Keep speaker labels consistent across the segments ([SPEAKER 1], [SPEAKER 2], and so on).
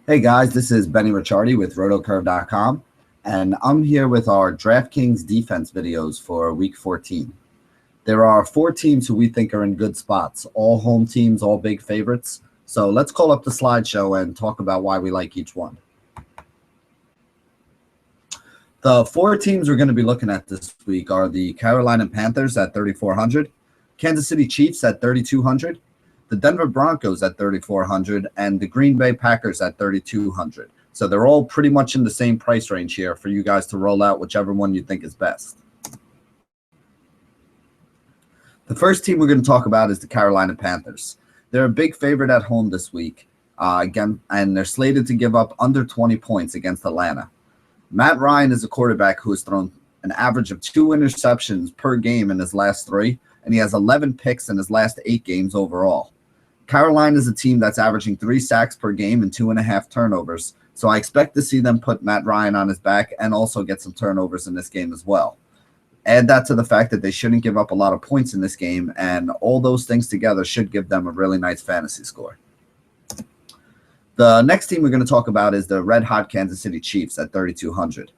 [SPEAKER 1] Hey guys, this is Benny Ricciardi with rotocurve.com, and I'm here with our DraftKings defense videos for week 14. There are 4 teams who we think are in good spots, all home teams, all big favorites. So let's call up the slideshow and talk about why we like each one. The 4 teams we're going to be looking at this week are the Carolina Panthers at 3,400, Kansas City Chiefs at 3,200, the Denver Broncos at 3,400, and the Green Bay Packers at 3,200. So they're all pretty much in the same price range here for you guys to roll out whichever one you think is best. The first team we're going to talk about is the Carolina Panthers. They're a big favorite at home this week, and they're slated to give up under 20 points against Atlanta. Matt Ryan is a quarterback who has thrown an average of 2 interceptions per game in his last 3, and he has 11 picks in his last 8 games overall. Carolina is a team that's averaging 3 sacks per game and 2.5 turnovers, so I expect to see them put Matt Ryan on his back and also get some turnovers in this game as well. Add that to the fact that they shouldn't give up a lot of points in this game, and all those things together should give them a really nice fantasy score. The next team we're going to talk about is the red-hot Kansas City Chiefs at 3,200.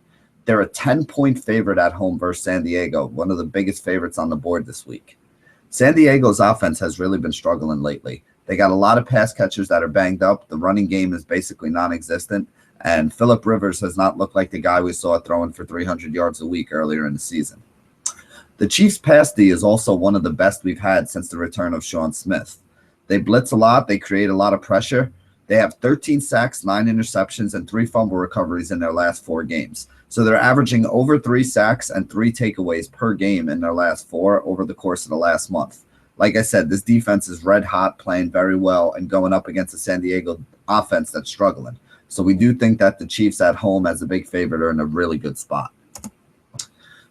[SPEAKER 1] They're a 10-point favorite at home versus San Diego, one of the biggest favorites on the board this week. San Diego's offense has really been struggling lately. They got a lot of pass catchers that are banged up. The running game is basically non-existent, and Phillip Rivers has not looked like the guy we saw throwing for 300 yards a week earlier in the season. The Chiefs' pass D is also one of the best we've had since the return of Sean Smith. They blitz a lot. They create a lot of pressure. They have 13 sacks, 9 interceptions, and 3 fumble recoveries in their last 4 games. So they're averaging over 3 sacks and 3 takeaways per game in their last 4 over the course of the last month. Like I said, this defense is red hot, playing very well, and going up against a San Diego offense that's struggling. So we do think that the Chiefs at home as a big favorite are in a really good spot.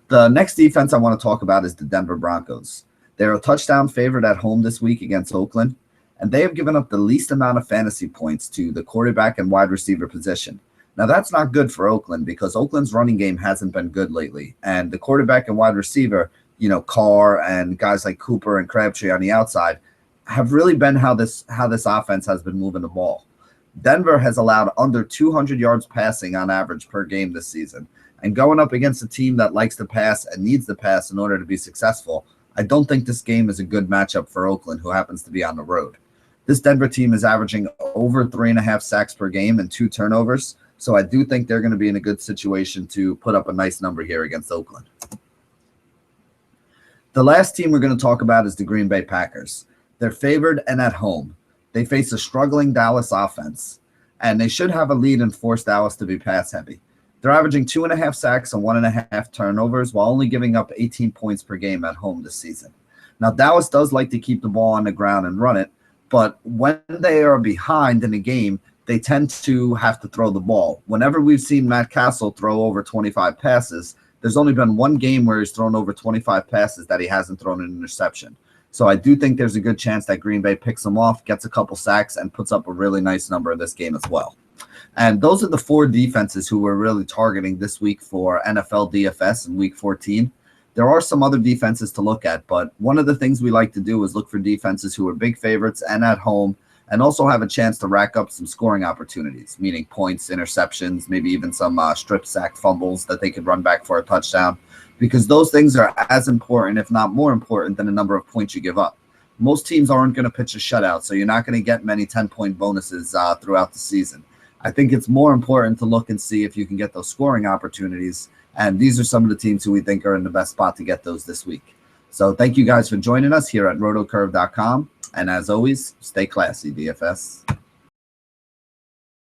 [SPEAKER 1] The next defense I want to talk about is the Denver Broncos. They're a touchdown favorite at home this week against Oakland, and they have given up the least amount of fantasy points to the quarterback and wide receiver position. Now, that's not good for Oakland because Oakland's running game hasn't been good lately, and the quarterback and wide receiver, Carr and guys like Cooper and Crabtree on the outside have really been how this offense has been moving the ball. Denver has allowed under 200 yards passing on average per game this season, and going up against a team that likes to pass and needs to pass in order to be successful, I don't think this game is a good matchup for Oakland, who happens to be on the road. This Denver team is averaging over 3.5 sacks per game and 2 turnovers, so I do think they're going to be in a good situation to put up a nice number here against Oakland. The last team we're going to talk about is the Green Bay Packers. They're favored and at home. They face a struggling Dallas offense, and they should have a lead and force Dallas to be pass-heavy. They're averaging 2.5 sacks and 1.5 turnovers while only giving up 18 points per game at home this season. Now, Dallas does like to keep the ball on the ground and run it, but when they are behind in a game, they tend to have to throw the ball. Whenever we've seen Matt Castle throw over 25 passes, there's only been 1 game where he's thrown over 25 passes that he hasn't thrown an interception. So I do think there's a good chance that Green Bay picks him off, gets a couple sacks, and puts up a really nice number in this game as well. And those are the 4 defenses who we're really targeting this week for NFL DFS in week 14. There are some other defenses to look at, but one of the things we like to do is look for defenses who are big favorites and at home, and also have a chance to rack up some scoring opportunities, meaning points, interceptions, maybe even some strip sack fumbles that they could run back for a touchdown, because those things are as important, if not more important, than the number of points you give up. Most teams aren't going to pitch a shutout, so you're not going to get many 10-point bonuses throughout the season. I think it's more important to look and see if you can get those scoring opportunities, and these are some of the teams who we think are in the best spot to get those this week. So thank you guys for joining us here at rotocurve.com. And as always, stay classy, DFS.